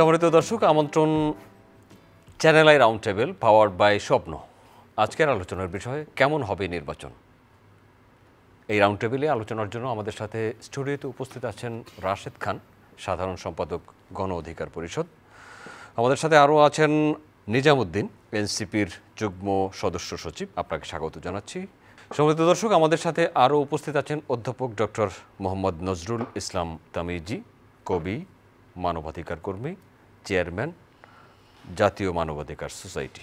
সম্মানিত দর্শক, আমন্ত্রণ channel I round table powered by স্বপ্ন। আজকের আলোচনার বিষয় কেমন হবে নির্বাচন। এই রাউন্ড টেবিলে আলোচনার জন্য আমাদের সাথে স্টুডিওতে উপস্থিত আছেন রাশেদ খান, সাধারণ সম্পাদক, গণ অধিকার পরিষদ। আমাদের সাথে আরও আছেন নিজামুদ্দিন, এনসিপির যুগ্ম সদস্য সচিব। আপনাকে স্বাগত জানাচ্ছি। সম্মানিত দর্শক, আমাদের সাথে আরও উপস্থিত আছেন অধ্যাপক ডক্টর মোহাম্মদ নজরুল ইসলাম তামিজি, কবি, মানবাধিকার কর্মী, চেয়ারম্যান, জাতীয় মানবাধিকার সোসাইটি।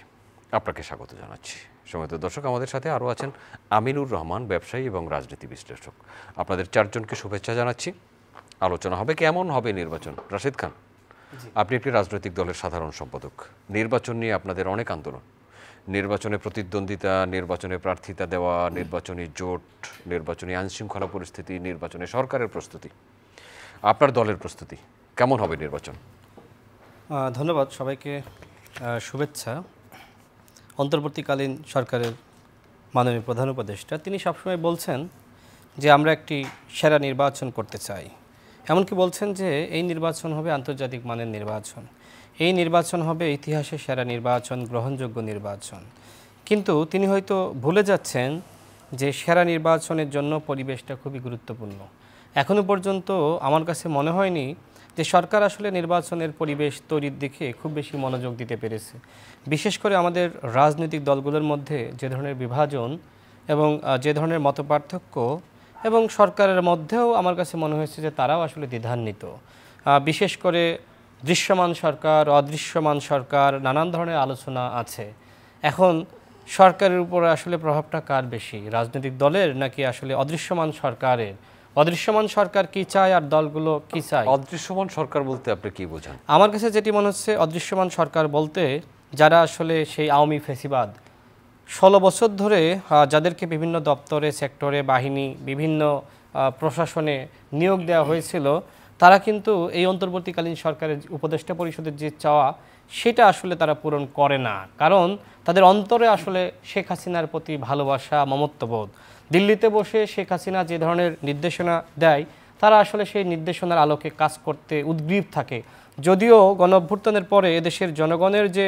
আপনাকে স্বাগত জানাচ্ছি। সম্মানিত দর্শক, আমাদের সাথে আরও আছেন আমিনুর রহমান, ব্যবসায়ী এবং রাজনীতি বিশ্লেষক। আপনাদের চারজনকে শুভেচ্ছা জানাচ্ছি। আলোচনা হবে কেমন হবে নির্বাচন। রাশেদ খান, আপনি একটি রাজনৈতিক দলের সাধারণ সম্পাদক। নির্বাচন নিয়ে আপনাদের অনেক আন্দোলন। নির্বাচনে প্রতিদ্বন্দ্বিতা, নির্বাচনে প্রার্থিতা দেওয়া, নির্বাচনী জোট, নির্বাচনী আইনশৃঙ্খলা পরিস্থিতি, নির্বাচনে সরকারের প্রস্তুতি, আপনার দলের প্রস্তুতি, কেমন হবে নির্বাচন? ধন্যবাদ সবাইকে, শুভেচ্ছা। অন্তর্বর্তীকালীন সরকারের মাননীয় প্রধান উপদেষ্টা তিনি সবসময় বলছেন যে আমরা একটি সেরা নির্বাচন করতে চাই। এমনকি বলছেন যে এই নির্বাচন হবে আন্তর্জাতিক মানের নির্বাচন, এই নির্বাচন হবে ইতিহাসের সেরা নির্বাচন, গ্রহণযোগ্য নির্বাচন। কিন্তু তিনি হয়তো ভুলে যাচ্ছেন যে সেরা নির্বাচনের জন্য পরিবেশটা খুবই গুরুত্বপূর্ণ। এখনও পর্যন্ত আমার কাছে মনে হয়নি যে সরকার আসলে নির্বাচনের পরিবেশ তৈরির দিকে খুব বেশি মনোযোগ দিতে পেরেছে। বিশেষ করে আমাদের রাজনৈতিক দলগুলোর মধ্যে যে ধরনের বিভাজন এবং যে ধরনের মতপার্থক্য, এবং সরকারের মধ্যেও আমার কাছে মনে হয়েছে যে তারাও আসলে দ্বিধান্বিত। বিশেষ করে দৃশ্যমান সরকার, অদৃশ্যমান সরকার, নানান ধরনের আলোচনা আছে। এখন সরকারের উপর আসলে প্রভাবটা কার বেশি, রাজনৈতিক দলের নাকি আসলে অদৃশ্যমান সরকারের? অদৃশ্যমান সরকার কি চায় আর দলগুলো কি চায়? অদৃশ্যমান সরকার বলতে আপনি কি বোঝান? আমার কাছে যেটি মনে হচ্ছে, অদৃশ্যমান সরকার বলতে যারা আসলে সেই আওয়ামী ফ্যাসিবাদ 16 বছর ধরে যাদেরকে বিভিন্ন দপ্তরে, সেক্টরে, বাহিনী, বিভিন্ন প্রশাসনে নিয়োগ দেওয়া হয়েছিল, তারা কিন্তু এই অন্তর্বর্তীকালীন সরকারের উপদেষ্টা পরিষদের যে চাওয়া সেটা আসলে তারা পূরণ করে না। কারণ তাদের অন্তরে আসলে শেখ হাসিনার প্রতি ভালোবাসা, মমত্ববোধ। দিল্লিতে বসে শেখ হাসিনা যে ধরনের নির্দেশনা দেয়, তারা আসলে সেই নির্দেশনার আলোকে কাজ করতে উদ্গ্রীব থাকে। যদিও গণঅভ্যুত্থানের পরে এদেশের জনগণের যে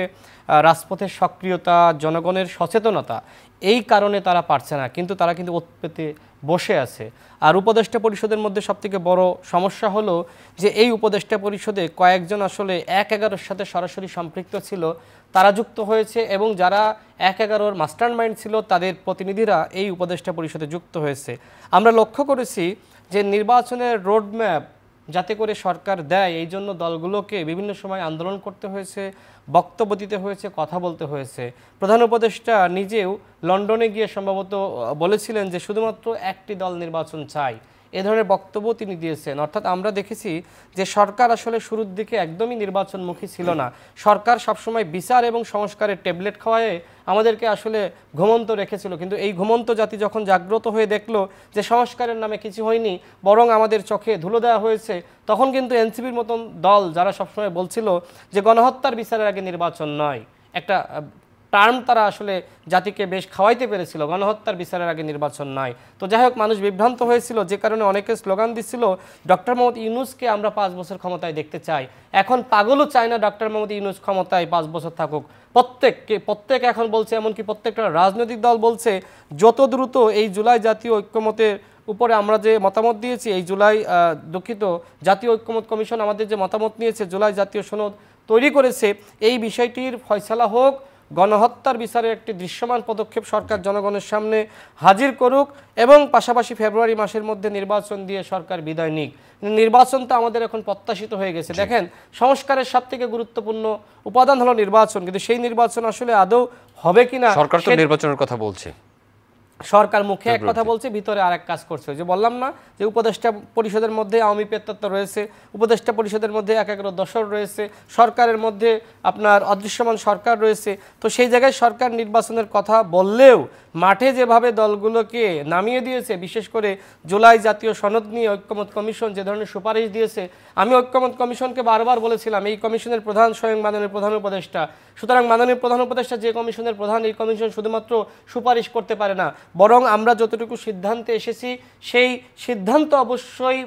রাজপথের সক্রিয়তা, জনগণের সচেতনতা, এই কারণে তারা পারছে না, কিন্তু তারা কিন্তু ওত পেতে বসে আছে। আর উপদেষ্টা পরিষদের মধ্যে সবথেকে বড় সমস্যা হলো যে এই উপদেষ্টা পরিষদে কয়েকজন আসলে 1-11-র সাথে সরাসরি সম্পৃক্ত ছিল, তারা যুক্ত হয়েছে, এবং যারা 1-11-র মাস্টার মাইন্ড ছিল তাদের প্রতিনিধিরা এই উপদেষ্টা পরিষদে যুক্ত হয়েছে। আমরা লক্ষ্য করেছি যে নির্বাচনের রোডম্যাপ যাতে করে সরকার দেয়, এই জন্য দলগুলোকে বিভিন্ন সময় আন্দোলন করতে হয়েছে, বক্তব্য দিতে হয়েছে, কথা বলতে হয়েছে। প্রধান উপদেষ্টা নিজেও লন্ডনে গিয়ে সম্ভবত বলেছিলেন যে শুধুমাত্র একটি দল নির্বাচন চাই, এ ধরনের বক্তব্য তিনি দিয়েছেন। অর্থাৎ আমরা দেখেছি যে সরকার আসলে শুরুর দিকে একদমই নির্বাচনমুখী ছিল না। সরকার সবসময় বিচার এবং সংস্কারের ট্যাবলেট খাওয়ায় আমাদেরকে আসলে ঘুমন্ত রেখেছিল। কিন্তু এই ঘুমন্ত জাতি যখন জাগ্রত হয়ে দেখলো যে সংস্কারের নামে কিছু হয়নি, বরং আমাদের চোখে ধুলো দেওয়া হয়েছে, তখন কিন্তু এনসিপির মতন দল যারা সবসময় বলছিল যে গণহত্যার বিচারের আগে নির্বাচন নয়, একটা টার্ম তারা আসলে জাতিকে বেশ খাওয়াইতে পেরেছিল, গণহত্যার বিচারের আগে নির্বাচন নয়। তো যাই হোক, মানুষ বিভ্রান্ত হয়েছিল, যে কারণে অনেকে স্লোগান দিচ্ছিল ডক্টর মোহাম্মদ ইউনূসকে আমরা 5 বছর ক্ষমতায় দেখতে চাই। এখন পাগলও চায় না ডক্টর মোহাম্মদ ইউনূস ক্ষমতায় 5 বছর থাকুক। প্রত্যেক এখন বলছে, এমনকি প্রত্যেকটা রাজনৈতিক দল বলছে যত দ্রুত এই জুলাই জাতীয় ঐক্যমতের উপরে আমরা যে মতামত দিয়েছি, এই জুলাই জাতীয় ঐক্যমত কমিশন আমাদের যে মতামত নিয়েছে, জুলাই জাতীয় সনদ তৈরি করেছে, এই বিষয়টির ফয়সালা হোক, গণহত্যার বিচারের একটি দৃশ্যমান পদক্ষেপ সরকার জনগণের সামনে হাজির করুক, এবং পাশাপাশি ফেব্রুয়ারি মাসের মধ্যে নির্বাচন দিয়ে সরকার বিদায় নিক। নির্বাচন তো আমাদের এখন প্রত্যাশিত হয়ে গেছে। দেখেন, সংস্কারের সবথেকে গুরুত্বপূর্ণ উপাদান হলো নির্বাচন, কিন্তু সেই নির্বাচন আসলে আদৌ হবে কিনা, সরকার তো নির্বাচনের কথা বলছে। সরকার মুখে এক কথা বলছে, ভিতরে আরেক কাজ করছে। যে বললাম না যে উপদেষ্টা পরিষদের মধ্যে আওয়ামী পেত্তত্ব রয়েছে, উপদেষ্টা পরিষদের মধ্যে 1-11 দশর রয়েছে, সরকারের মধ্যে আপনার অদৃশ্যমান সরকার রয়েছে। তো সেই জায়গায় সরকার নির্বাচনের কথা বললেও মাঠে যেভাবে দলগুলোকে নামিয়ে দিয়েছে, বিশেষ করে জুলাই জাতীয় সনদ নিয়ে ঐক্যমত কমিশন যে ধরনের সুপারিশ দিয়েছে, আমি ঐক্যমত কমিশনকে বারবার বলেছিলাম এই কমিশনের প্রধান স্বয়ং মাননীয় প্রধান উপদেষ্টা। সুতরাং মাননীয় প্রধান উপদেষ্টা যে কমিশনের প্রধান, এই কমিশন শুধুমাত্র সুপারিশ করতে পারে না, বরং আমরা যতটুকু সিদ্ধান্তে এসেছি সেই সিদ্ধান্ত অবশ্যই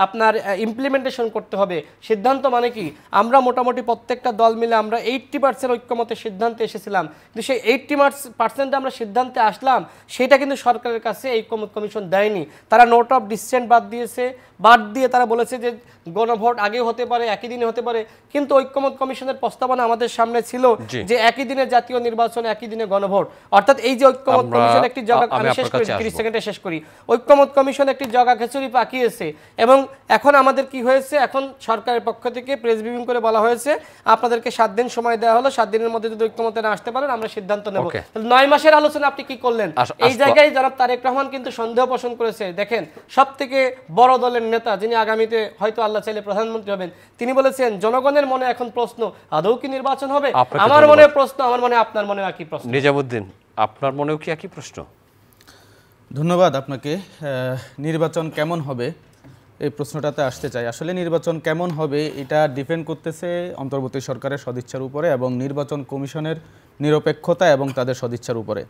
আপনার ইমপ্লিমেন্টেশন করতে হবে। সিদ্ধান্ত মানে কি, আমরা মোটামুটি প্রত্যেকটা দল মিলে আমরা 80% ঐক্যমতে সিদ্ধান্তে এসেছিলাম, কিন্তু সেই 80% আমরা সিদ্ধান্তে আসলাম, সেটা কিন্তু সরকারের কাছে এই কমিশন দেয়নি। তারা নোট অফ ডিসেন্ট বাদ দিয়েছে, বাদ দিয়ে তারা বলেছে যে গণভোট আগেও হতে পারে, একই দিনে হতে পারে। কিন্তু ঐক্যমত কমিশনের প্রস্তাবনা আমাদের সামনে ছিল যে একই দিনে জাতীয় নির্বাচন, একই দিনে গণভোট। অর্থাৎ এই যে ঐক্যমত কমিশন একটি জগা, আমি শেষ করি 30 সেকেন্ডে শেষ করি, ঐক্যমত কমিশন একটি জগা খিচুড়ি পাকিয়েছে। এবং এখন আমাদের কি হয়েছে, এখন সরকারের পক্ষ থেকে প্রেস ব্রিফিং করে বলা হয়েছে আপনাদেরকে 7 দিন সময় দেওয়া হলো, 7 দিনের মধ্যে যদি ঐক্যমতে না আসতে পারেন আমরা সিদ্ধান্ত নেব। 9 মাসের আলোচনা আপনি কি করলেন? এই জায়গায় জনাব তারেক রহমান কিন্তু সন্দেহ পোষণ করেছে। দেখেন, সব থেকে বড় দলের নেতা যিনি আগামীতে হয়তো আল্লাহ চাইলে প্রধানমন্ত্রী হবেন, তিনি বলেছেন জনগণের মনে এখন প্রশ্ন আদৌ কি নির্বাচন হবে। আমার মনে প্রশ্ন, আমার মনে আপনার মনে একই প্রশ্ন। নিজামুদ্দিন, আপনার মনেও কি একই প্রশ্ন? ধন্যবাদ আপনাকে। নির্বাচন কেমন হবে এই প্রশ্নটাতে আসতে চাই। আসলে নির্বাচন কেমন হবে এটা ডিপেন্ড করতেছে অন্তর্বর্তী সরকারের সদিচ্ছার উপরে এবং নির্বাচন কমিশনের নিরপেক্ষতা এবং তাদের সদিচ্ছার উপরে।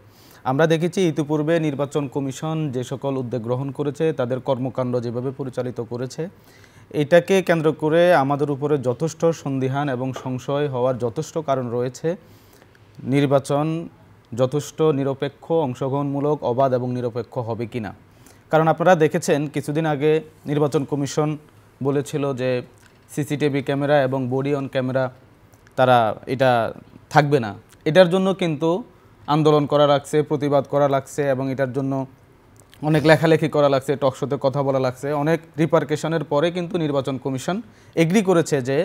আমরা দেখেছি ইতিপূর্বে নির্বাচন কমিশন যে সকল উদ্যোগ গ্রহণ করেছে, তাদের কর্মকাণ্ড যেভাবে পরিচালিত করেছে, এটাকে কেন্দ্র করে আমাদের উপরে যথেষ্ট সন্দিহান এবং সংশয় হওয়ার যথেষ্ট কারণ রয়েছে। নির্বাচন যথেষ্ট নিরপেক্ষ, অংশগ্রহণমূলক, অবাধ এবং নিরপেক্ষ হবে কিনা। কারণ আপনারা দেখেছেন কিছুদিন আগে নির্বাচন কমিশন বলেছিল যে সিসিটিভি ক্যামেরা এবং বডি অন ক্যামেরা তারা এটা থাকবে না। এটার জন্য কিন্তু আন্দোলন করা লাগছে, প্রতিবাদ করা লাগছে এবং এটার জন্য অনেক লেখালেখি করা লাগছে, টকশোতে কথা বলা লাগছে। অনেক রিপারকেশনের পরে কিন্তু নির্বাচন কমিশন এগ্রি করেছে যে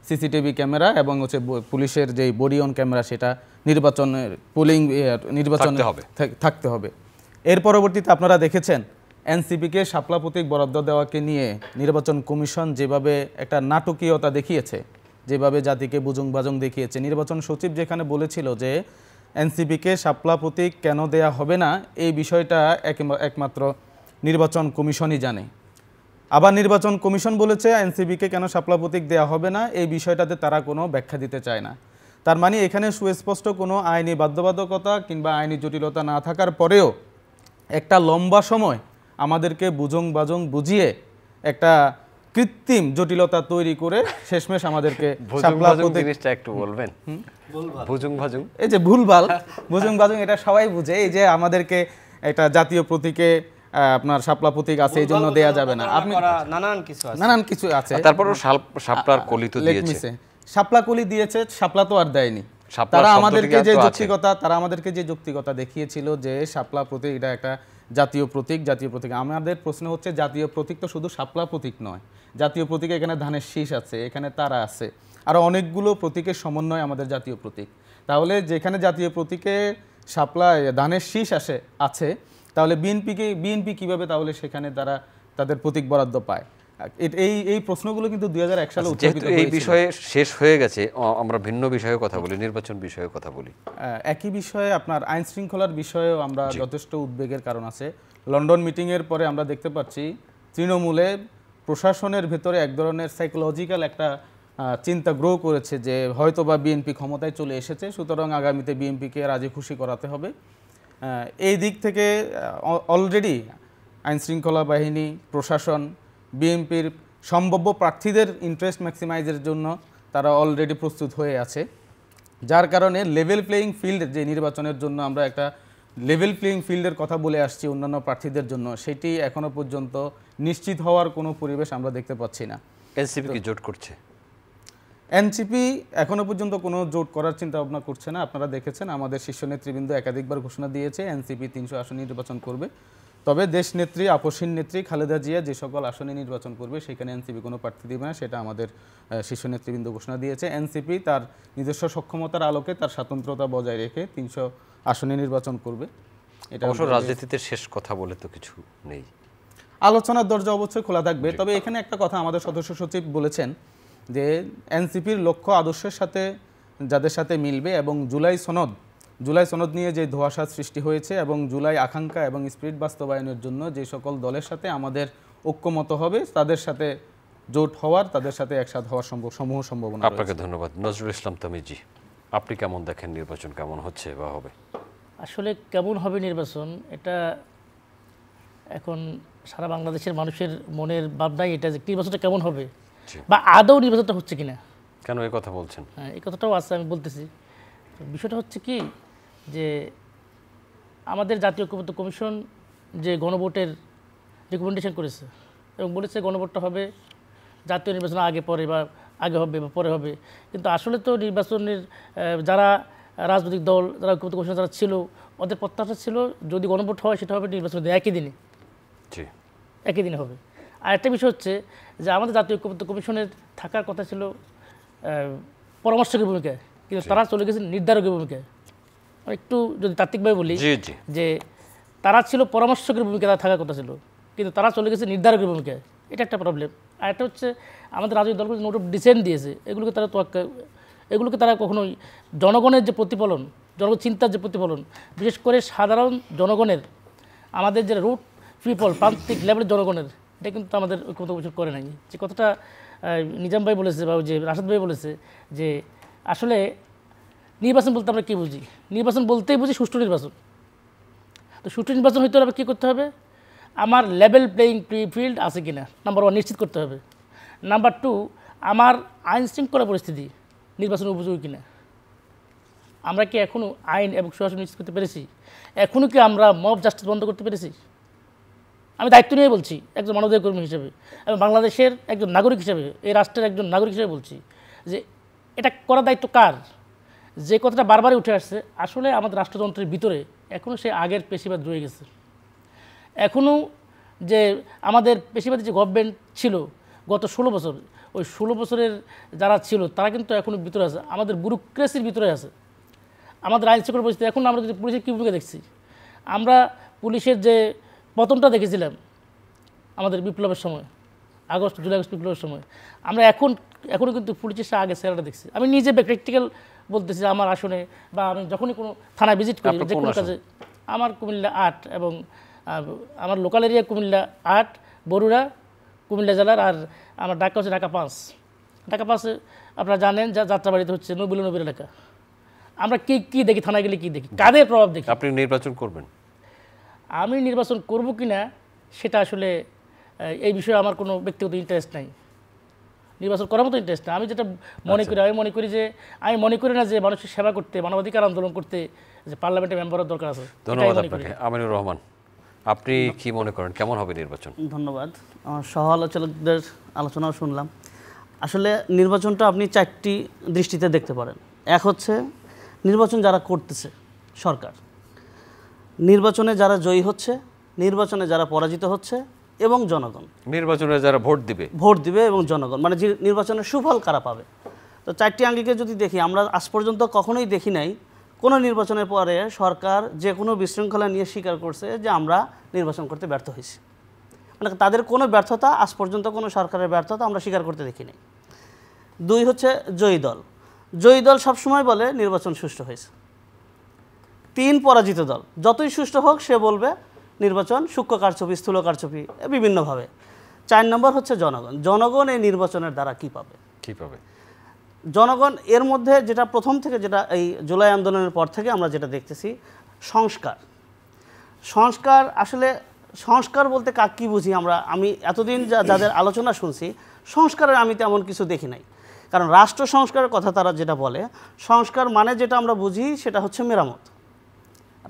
সিসিটিভি ক্যামেরা এবং হচ্ছে পুলিশের যে বডি অন ক্যামেরা সেটা নির্বাচনের নির্বাচনে থাকতে হবে। এর পরবর্তীতে আপনারা দেখেছেন এনসিপিকে শাপলা প্রতীক বরাদ্দ দেওয়াকে নিয়ে নির্বাচন কমিশন যেভাবে একটা নাটকীয়তা দেখিয়েছে, যেভাবে জাতিকে বুজুং বাজুং দেখিয়েছে। নির্বাচন সচিব যেখানে বলেছিল যে এনসিপিকে শাপলা প্রতীক কেন দেয়া হবে না, এই বিষয়টা একমাত্র নির্বাচন কমিশনই জানে। আবার নির্বাচন কমিশন বলেছে এনসিপিকে কেন শাপলা প্রতীক দেওয়া হবে না, এই বিষয়টাতে তারা কোনো ব্যাখ্যা দিতে চায় না। তার মানে এখানে সুস্পষ্ট কোনো আইনি বাধ্যবাধকতা কিংবা আইনি জটিলতা না থাকার পরেও একটা লম্বা সময় আমাদেরকে বুজং বাজং বুঝিয়ে একটা কৃত্রিম জটিলতা তৈরি করে শেষমেশ আমাদেরকে শাপলা প্রতীক জিনিসটা একটু বলবেন। বুজুং ভাজুং, এই যে ভুলভাল বুজুং বাজুং এটা সবাই বুঝে। এই যে আমাদেরকে একটা জাতীয় প্রতীকে আপনার শাপলা প্রতীক আছে এই জন্য দেয়া যাবে না, আপনি নানান কিছু আছে। তারপরও শাপলার কলি তো দিয়েছে, শাপলা কলি দিয়েছে, শাপলা তো আর দেয়নি। তারা আমাদেরকে যে যৌক্তিকতা দেখিয়েছিল যে শাপলা প্রতীক এটা একটা জাতীয় প্রতীক। আমাদের প্রশ্ন হচ্ছে জাতীয় প্রতীক তো শুধু শাপলা প্রতীক নয়, জাতীয় প্রতীকে এখানে ধানের শীষ আছে, এখানে তারা আছে, আরো অনেকগুলো প্রতীকের সমন্বয় আমাদের জাতীয় প্রতীক। তাহলে যেখানে জাতীয় প্রতীকে শাপলা ধানের শীষ আছে, তাহলে বিএনপি কিভাবে তাহলে সেখানে তারা তাদের প্রতীক বরাদ্দ পায়? এই প্রশ্নগুলো কিন্তু 2001 সালে উত্থাপিত হয়েছিল। এই বিষয়ে শেষ হয়ে গেছে, আমরা ভিন্ন বিষয়ে কথা বলি, নির্বাচন বিষয়ে কথা বলি। একই বিষয়ে আপনার আইন শৃঙ্খলার বিষয়েও আমরা যথেষ্ট উদ্বেগের কারণ আছে। লন্ডন মিটিংয়ের পরে আমরা দেখতে পাচ্ছি তৃণমূলে প্রশাসনের ভেতরে এক ধরনের সাইকোলজিক্যাল একটা চিন্তা গ্রো করেছে যে হয়তো বা বিএনপি ক্ষমতায় চলে এসেছে, সুতরাং আগামীতে বিএনপিকে রাজি খুশি করাতে হবে। এই দিক থেকে অলরেডি আইনশৃঙ্খলা বাহিনী, প্রশাসন বিএনপির সম্ভাব্য প্রার্থীদের ইন্টারেস্ট ম্যাক্সিমাইজের জন্য তারা অলরেডি প্রস্তুত হয়ে আছে, যার কারণে লেভেল প্লেয়িং ফিল্ড যে নির্বাচনের জন্য আমরা একটা লেভেল প্লেয়িং ফিল্ডের কথা বলে আসছি অন্যান্য প্রার্থীদের জন্য, সেটি এখনো পর্যন্ত নিশ্চিত হওয়ার কোনো পরিবেশ আমরা দেখতে পাচ্ছি না। এনসিপি কি জোট করছে? এনসিপি এখনো পর্যন্ত কোনো জোট করার চিন্তা ভাবনা করছে না। আপনারা দেখেছেন আমাদের শীর্ষ নেতৃবৃন্দ একাধিকবার ঘোষণা দিয়েছে এনসিপি 300 আসন নির্বাচন করবে। তবে দেশ নেত্রী, আপসীন নেত্রী খালেদা জিয়া যে সকল আসনে নির্বাচন করবে সেখানে এনসিপি কোনো প্রার্থী দেবে না, সেটা আমাদের শীর্ষ নেতৃবৃন্দ ঘোষণা দিয়েছে। এনসিপি তার নিজস্ব সক্ষমতার আলোকে তার স্বাতন্ত্র্যতা বজায় রেখে 300 আসনে নির্বাচন করবে। এটা অবশ্য রাজনীতিতে শেষ কথা বলে তো কিছু নেই, আলোচনার দরজা অবশ্যই খোলা থাকবে। তবে এখানে একটা কথা আমাদের সদস্য সচিব বলেছেন যে এনসিপির লক্ষ্য আদর্শের সাথে যাদের সাথে মিলবে এবং জুলাই সনদ নিয়ে যে ধোঁয়াশা সৃষ্টি হয়েছে এবং জুলাই আকাঙ্ক্ষা এবং স্পিরিট বাস্তবায়নের জন্য যে সকল দলের সাথে আমাদের ঐক্যমত হবে তাদের সাথে জোট হওয়ার, তাদের সাথে একসাথে হওয়ার সমূহ সম্ভাবনা। আপনাকে ধন্যবাদ। নজরুল ইসলাম তামিজি, আপনি কেমন দেখেন নির্বাচন কেমন হচ্ছে বা হবে? আসলে কেমন হবে নির্বাচন, এটা এখন সারা বাংলাদেশের মানুষের মনের ভাবনাই এটা যে নির্বাচনটা কেমন হবে জি। বা আদৌ নির্বাচনটা হচ্ছে কিনা। কেন এই কথা বলছেন? হ্যাঁ, এই কথাটাও আছে, আমি বলতেছি। তো বিষয়টা হচ্ছে কি যে আমাদের জাতীয় ঐক্যমত্য কমিশন যে গণভোটের রিকমেন্ডেশন করেছে এবং বলেছে গণভোটটা হবে জাতীয় নির্বাচন আগে পরে বা আগে হবে বা পরে হবে, কিন্তু আসলে তো নির্বাচনের যারা রাজনৈতিক দল যারা ঐক্যমত্য কমিশন যারা ছিল ওদের প্রত্যাশা ছিল যদি গণভোট হয় সেটা হবে নির্বাচন একই দিনে, জি একই দিনে হবে। আর একটা বিষয় হচ্ছে যে আমাদের জাতীয় ঐক্যমত্য কমিশনের থাকার কথা ছিল পরামর্শকের ভূমিকায়, কিন্তু তারা চলে গেছে নির্ধারকের ভূমিকায়। আমি একটু যদি তাত্ত্বিকভাবে বলি জি জি যে তারা ছিল পরামর্শকের ভূমিকায় তারা থাকার কথা ছিল, কিন্তু তারা চলে গেছে নির্ধারকের ভূমিকায়। এটা একটা প্রবলেম। আর একটা হচ্ছে আমাদের রাজনৈতিক দলগুলো নোট অফ ডিসেন্ট দিয়েছে, এগুলোকে তারা কখনোই জনগণের যে প্রতিফলন, জনগণ চিন্তার যে প্রতিফলন, বিশেষ করে সাধারণ জনগণের, আমাদের যে রুট পিপল প্রান্তিক লেভেলের জনগণের, এটা কিন্তু আমাদের ঐক্যমত্য কমিশন করে নাই। যে কথাটা নিজাম ভাই বলেছে বা যে রাশেদ ভাই বলেছে যে আসলে নির্বাচন বলতে আমরা কী বুঝি, নির্বাচন বলতেই বুঝি সুষ্ঠু নির্বাচন। তো সুষ্ঠু নির্বাচন হইতে হলে কী করতে হবে, আমার লেভেল প্লেয়িং ফিল্ড আছে কি না নাম্বার 1 নিশ্চিত করতে হবে। নাম্বার 2 আমার আইন শৃঙ্খলা পরিস্থিতি নির্বাচনের উপযোগী কিনা। আমরা কি এখনও আইন এবং সুশাসন নিশ্চিত করতে পেরেছি? এখনও কি আমরা মব জাস্টিস বন্ধ করতে পেরেছি? আমি দায়িত্ব নিয়ে বলছি একজন মানবাধিকার কর্মী হিসেবে এবং বাংলাদেশের একজন নাগরিক হিসেবে, এই রাষ্ট্রের একজন নাগরিক হিসেবে বলছি যে এটা করার দায়িত্ব কার? যে কথাটা বারবারই উঠে আসছে, আসলে আমাদের রাষ্ট্রযন্ত্রের ভিতরে এখনও সে আগের পেশিবাদ রয়ে গেছে। এখনও যে আমাদের পেশিবাদী যে গভর্নমেন্ট ছিল গত 16 বছর, ওই 16 বছরের যারা ছিল তারা কিন্তু এখনও ভিতরে আছে, আমাদের ব্যুরোক্রেসির ভিতরে আছে। আমাদের আইন শৃঙ্খলা পরিস্থিতি এখন আমরা যদি পুলিশের কী ভূমিকা দেখছি, আমরা পুলিশের যে পতনটা দেখেছিলাম আমাদের বিপ্লবের সময়, জুলাই আগস্ট বিপ্লবের সময়, আমরা এখনও কিন্তু পুলিশের সাথে আগে সেরাটা দেখছি। আমি নিজে প্র্যাকটিক্যাল বলতেছি, আমার আসনে বা আমি যখনই কোনো থানায় ভিজিট করি যে কোনো কাজে, আমার কুমিল্লা 8 এবং আমার লোকাল এরিয়া কুমিল্লা 8, বরুড়া কুমিল্লা জেলার, আর আমার ঢাকা হচ্ছে ঢাকা 5। ঢাকা 5 আপনারা জানেন যা যাত্রাবাড়িতে হচ্ছে নবীর এলাকা। আমরা কি দেখি, থানায় গেলে কি দেখি, কাদের প্রভাব দেখি। আপনি নির্বাচন করবেন? আমি নির্বাচন করব কিনা সেটা আসলে এই বিষয়ে আমার কোনো ব্যক্তিগত ইন্টারেস্ট নাই, নির্বাচন করার মতো ইন্টারেস্ট নাই। আমি যেটা মনে করি, আমি মনে করি না যে মানুষের সেবা করতে, মানবাধিকার আন্দোলন করতে যে পার্লামেন্টে মেম্বারের দরকার আছে। ধন্যবাদ আপনাকে। আমিনুর রহমান, আপনি কি মনে করেন কেমন হবে নির্বাচন? ধন্যবাদ। আমার সহ আলোচকদের আলোচনাও শুনলাম। আসলে নির্বাচনটা আপনি 4টি দৃষ্টিতে দেখতে পারেন। এক হচ্ছে নির্বাচন যারা করতেছে সরকার, নির্বাচনে যারা জয়ী হচ্ছে, নির্বাচনে যারা পরাজিত হচ্ছে এবং জনগণ, নির্বাচনে যারা ভোট দিবে এবং জনগণ, মানে যে নির্বাচনের সুফল কারা পাবে। তো 4টি আঙ্গিকে যদি দেখি, আমরা আজ পর্যন্ত কখনোই দেখি নাই কোনো নির্বাচনের পরে সরকার যে কোনো বিশৃঙ্খলা নিয়ে স্বীকার করছে যে আমরা নির্বাচন করতে ব্যর্থ হয়েছি। মানে তাদের কোনো ব্যর্থতা, আজ পর্যন্ত কোনো সরকারের ব্যর্থতা আমরা স্বীকার করতে দেখি নাই। 2 হচ্ছে জয়ী দল। জয়ী দল সবসময় বলে নির্বাচন সুষ্ঠু হয়েছে। 3 পরাজিত দল, যতই সুষ্ঠু হোক সে বলবে নির্বাচন সূক্ষ্ম কারচুপি, স্থূল কারচুপি, বিভিন্নভাবে। 4 নম্বর হচ্ছে জনগণ। জনগণ এই নির্বাচনের দ্বারা কি পাবে? জনগণ এর মধ্যে যেটা প্রথম থেকে, যেটা এই জুলাই আন্দোলনের পর থেকে আমরা যেটা দেখতেছি, সংস্কার। আসলে সংস্কার বলতে কী বুঝি আমরা? আমি এতদিন যাদের আলোচনা শুনছি, সংস্কারের আমি তেমন কিছু দেখি নাই। কারণ রাষ্ট্র সংস্কারের কথা তারা যেটা বলে, সংস্কার মানে যেটা আমরা বুঝি সেটা হচ্ছে মেরামত।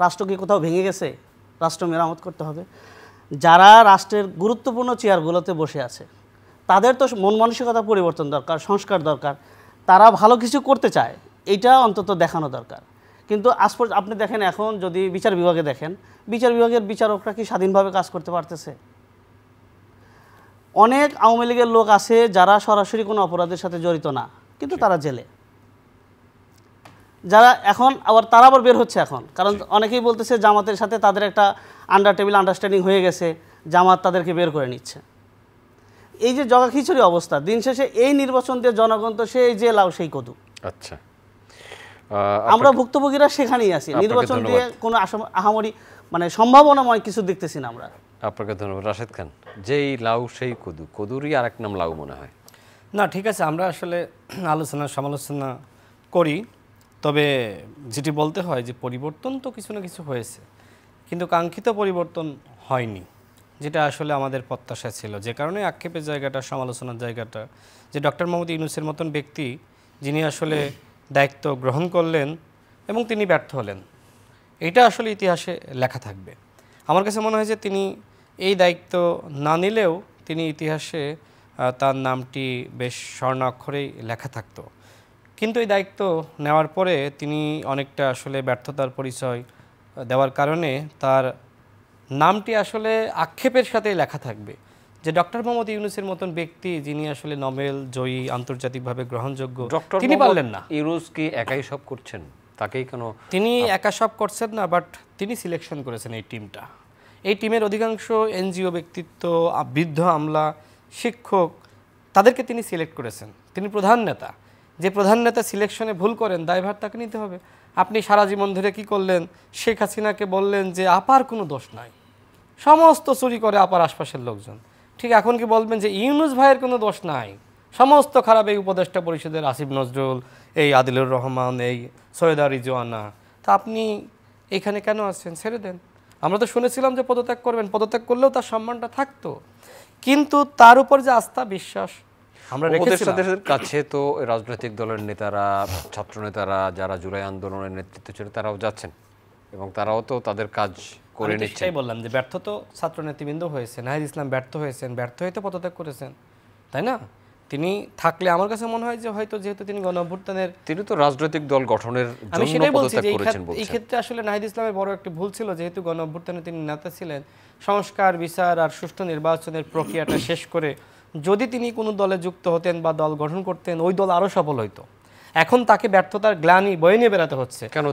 রাষ্ট্র কি কোথাও ভেঙে গেছে? রাষ্ট্র মেরামত করতে হবে। যারা রাষ্ট্রের গুরুত্বপূর্ণ চেয়ারগুলোতে বসে আছে তাদের তো মন মানসিকতা পরিবর্তন দরকার, সংস্কার দরকার। তারা ভালো কিছু করতে চায়, এইটা অন্তত দেখানো দরকার। কিন্তু আপনি দেখেন, এখন যদি বিচার বিভাগে দেখেন, বিচার বিভাগের বিচারকরা কি স্বাধীনভাবে কাজ করতে পারতেছে? অনেক আওয়ামী লীগের লোক আছে যারা সরাসরি কোনো অপরাধের সাথে জড়িত না, কিন্তু তারা জেলে। যারা এখন তারা আবার বের হচ্ছে এখন, কারণ অনেকেই বলতেছে জামাতের সাথে তাদের একটা টেবিল আন্ডারস্ট্যান্ডিং হয়ে গেছে, জামাত তাদেরকে বের করে নিচ্ছে। এই যে জগাখিচুড়ি অবস্থা, দিন শেষে এই নির্বাচন দিয়ে জনগণ তো সেই যে লাউ সেই কদু। আচ্ছা, আমরা ভুক্তভোগীরা সেখানেই আছি। নির্বাচন দিয়ে কোনো আহামরি মানে সম্ভাবনাময় কিছু দেখতেছি না আমরা। আপনাকে ধন্যবাদ। রাশেদ খান, যেই লাউ সেই কদু, কদুরই আরেক নাম লাউ মনে হয় না? ঠিক আছে, আমরা আসলে আলোচনা সমালোচনা করি, তবে যেটি বলতে হয় যে পরিবর্তন তো কিছু না কিছু হয়েছে, কিন্তু কাঙ্ক্ষিত পরিবর্তন হয়নি। যেটা আসলে আমাদের প্রত্যাশা ছিল, যে কারণে আক্ষেপের জায়গাটা, সমালোচনার জায়গাটা, যে ডক্টর মোহাম্মদ ইউনূসের মতন ব্যক্তি যিনি আসলে দায়িত্ব গ্রহণ করলেন এবং তিনি ব্যর্থ হলেন, এটা আসলে ইতিহাসে লেখা থাকবে। আমার কাছে মনে হয় যে তিনি এই দায়িত্ব না নিলেও তিনি ইতিহাসে তার নামটি বেশ স্বর্ণাক্ষরেই লেখা থাকতো। কিন্তু এই দায়িত্ব নেওয়ার পরে তিনি অনেকটা আসলে ব্যর্থতার পরিচয় দেওয়ার কারণে তার নামটি আসলে আক্ষেপের সাথেই লেখা থাকবে, যে ডক্টর মোহাম্মদ ইউনূসের মতন ব্যক্তি যিনি আসলে নোবেল জয়ী, আন্তর্জাতিকভাবে গ্রহণযোগ্য, ডক্টর তিনি পারলেন না। ইউনূস কি একাই সব করছেন? তাকেই কেন? তিনি একা সব করছেন না, বাট তিনি সিলেকশন করেছেন এই টিমটা। এই টিমের অধিকাংশ এনজিও ব্যক্তিত্ব, বৃদ্ধ আমলা, শিক্ষক, তাদেরকে তিনি সিলেক্ট করেছেন। তিনি প্রধান নেতা। যে প্রধান নেতা সিলেকশনে ভুল করেন, দায়ভার তাকে নিতে হবে। আপনি সারা জীবন ধরে কি করলেন? শেখ হাসিনাকে বললেন যে আপার কোনো দোষ নাই, সমস্ত চুরি করে আপার আশপাশের লোকজন। ঠিক এখন কি বলবেন যে ইউনূস ভাইয়ের কোনো দোষ নাই, সমস্ত খারাপ এই উপদেষ্টা পরিষদের আসিফ নজরুল, এই আদিলুর রহমান, এই সৈয়দা রিজওয়ানা। তা আপনি এখানে কেন আছেন? ছেড়ে দেন। আমরা তো শুনেছিলাম যে পদত্যাগ করবেন, পদত্যাগ করলেও তার সম্মানটা থাকতো, কিন্তু তার উপর যে আস্থা বিশ্বাস আমরা রেখেছিলাম। উপদেষ্টাদের কাছে তো রাজনৈতিক দলের নেতারা, ছাত্র নেতারা, যারা জুলাই আন্দোলনের নেতৃত্ব ছিল, তারাও যাচ্ছেন এবং তারাও তো তাদের কাজ করে আমি তো নিচ্ছেন। সেটাই বললাম যে ব্যর্থ তো ছাত্র নেতৃবৃন্দ হয়েছে, নাহিদ ইসলাম ব্যর্থ হয়েছেন, ব্যর্থ হয়ে তো পদত্যাগ করেছেন, তাই না? তিনি থাকলে আমার কাছে মনে হয় যে হয়তো, যেহেতু তিনি গণঅভ্যুত্থানের, তিনি তো রাজনৈতিক দল গঠনের আমি জন্য সেটাই বলছি পদত্যাগ যে করেছেন এই বলছেন। ক্ষেত্রে আসলে নাহিদ ইসলামের বড় একটি ভুল ছিল, যেহেতু গণঅভ্যুত্থানে তিনি নেতা ছিলেন, সংস্কার, বিচার আর সুষ্ঠু নির্বাচনের প্রক্রিয়াটা শেষ করে যদি তিনি কোনো দলে যুক্ত হতেন বা দল গঠন করতেন, ওই দল আরও সফল হইতো। এখন তাকে ব্যর্থতার গ্লানি বয়ে নিয়ে বেড়াতে হচ্ছে। কেন?